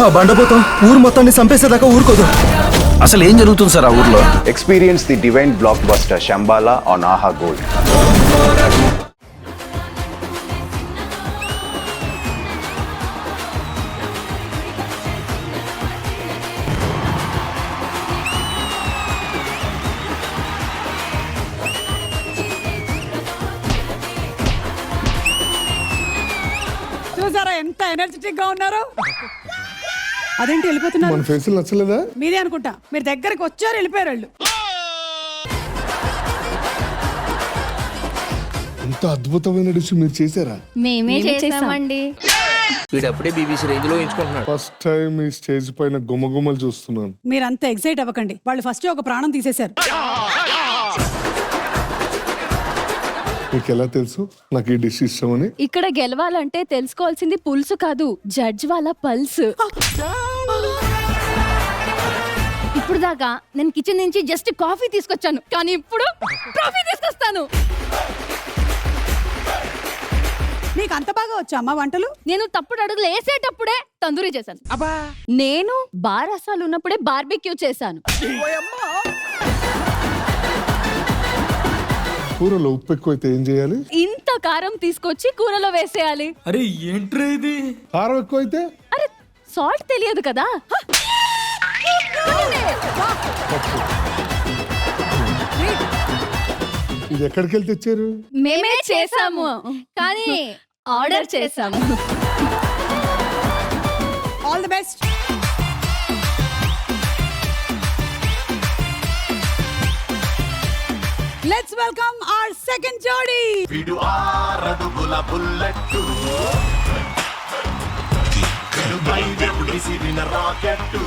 ఆ బండపోతాం ఊరు మొత్తాన్ని చంపేసేదాకా ఊరుకోదు. అసలు ఏం జరుగుతుంది సార్ ఆ ఊర్లో? Experience the divine blockbuster Shambhala on Aha Gold. చూసారా ఎంత ఎనర్జెటిక్ గా ఉన్నారు? అదేంటి వెళ్ళిపోతున్నారు? మన ఫేస్ నచ్చలేదా? మీదే అనుకుంటా. మీరు దగ్గరికి వచ్చారు వెళ్ళిపోయారు వాళ్ళు. ఇంత అద్భుతమైన డిష్ మీరు చేశారా? మేమే చేసామండి. వీడప్పుడే బీబీసీ రేంజ్ లో ఎంచుకుంటున్నాడు. ఫస్ట్ టైం ఈ స్టేజ్ పైన గుమ్మగుమ్మలు చూస్తున్నాను. మీరు అంత ఎక్సైట్ అవ్వకండి. వాళ్ళు ఫస్ట్ ఒక ప్రాణం తీసేశారు. మీకు ఎలా తెలుసు నాకు ఈ డిష్ ఇష్టమని? ఇక్కడ గెలవాలంటే తెలుసుకోవాల్సింది పులుసు కాదు, జడ్జ్ వాళ్ళ పల్స్. ఇప్పుడు దాకా నేను కిచెన్ నుంచి జస్ట్ కాఫీ తీసుకొచ్చాను, కానీ ఇప్పుడు ట్రోఫీ తీసుకొస్తాను. నీకు అంత బాగా వచ్చా అమ్మా వంటలు? నేను తప్పుడు అడుగులు వేసేటప్పుడే తందూరి చేశాను. నేను బారసాలు ఉన్నప్పుడే బార్బిక్యూ చేశాను. కూరలో ఉప్పు ఎక్కువైతే ఏం చేయాలి? ఇంత కారం తీసుకొచ్చి కూరలో వేసేయాలి. అరే ఏంట్రా ఇది? కారం ఎక్కువైతే? అరే సాల్ట్ తెలియదు కదా. ఇది ఎక్కడికి వెళ్ళి తెచ్చారు? మేమే చేసాము, కానీ ఆర్డర్ చేసాము. All the best. Let's welcome our second jodi. విడు ఆరడుగుల బుల్లెట్టు దిక్కలు బయటకు విసిరిన రాకెట్టు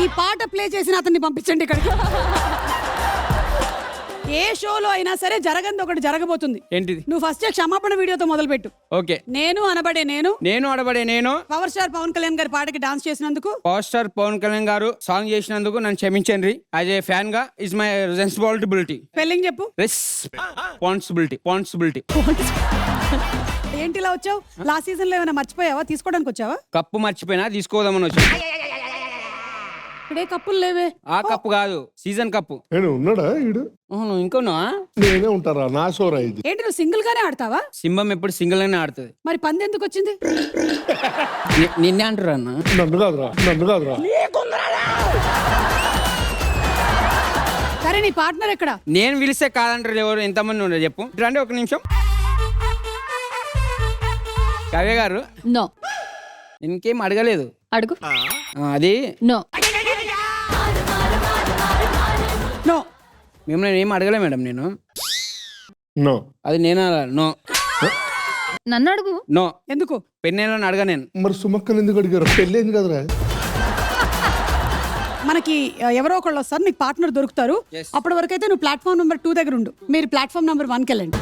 ఈ పాట ప్లే చేసిన అతన్ని పంపించండి ఇక్కడికి. ఏ షోలో అయినా సరే జరగంది ఒకటి జరగబోతుంది. ఏంటిది? నువ్వు ఫస్ట్ క్షమాపణ వీడియోతో మొదలు పెట్టు. ఓకే. నేను అనబడే నేను పవర్ స్టార్ పవన్ కళ్యాణ్ గారి పాటకి డాన్స్ చేసినందుకు, పవర్ స్టార్ పవన్ కళ్యాణ్ గారు సాంగ్ చేసినందుకు నన్ను క్షమించండి. యాజ్ ఏ ఫ్యాన్ గా ఇస్ మై రెస్పాన్సిబిలిటీ. స్పెల్లింగ్ చెప్పు. రెస్పాన్సిబిలిటీ. ఏంటి ఇలా వచ్చావు? లాస్ట్ సీజన్ లో ఏమైనా మర్చిపోయావా? తీసుకోవడానికి వచ్చావా? కప్పు మర్చిపోయినా తీసుకోదామని వచ్చి. ఇక్కడే కప్పులు లేవే. ఆ కప్పు కాదు, సీజన్ కప్పు. నేను ఉన్నాడా ఈడు? నువ్వు ఇంకోనా? నేనే ఉంటారా? నా షోరా ఇది. ఏంటి నువ్వు సింగిల్ గానే ఆడతావా? సింహం ఎప్పుడు సింగిల్ గానే ఆడుతుంది. మరి పంది ఎందుకు వచ్చింది? నిన్నే అంటారా అన్న? నన్ను కాదురా. సరే నీ పార్ట్నర్ ఎక్కడ? నేను పిలిస్తే కాదంటారు ఎవరు? ఎంతమంది ఉండరు చెప్పు. రండి ఒక నిమిషం. కవ్య గారు, నో. ఇంకేం అడగలేదు. అడుగు. అది నో. నో. మిమ్మల్ని ఏం అడగలే మేడం. నేను నో. అది నేను నో. నన్ను అడుగు. నో. ఎందుకు? పెన్నెలను అడగా నేను. మరి సుమక్కలు ఎందుకు అడిగారు? పెళ్ళైంది కదరా. మనకి ఎవరో ఒకళ్ళు వస్తారు, నీకు పార్ట్నర్ దొరుకుతారు. అప్పటి వరకు అయితే నువ్వు ప్లాట్ఫామ్ నెంబర్ 2 దగ్గర ఉండు. మీరు ప్లాట్ఫామ్ నెంబర్ 1కి వెళ్ళండి.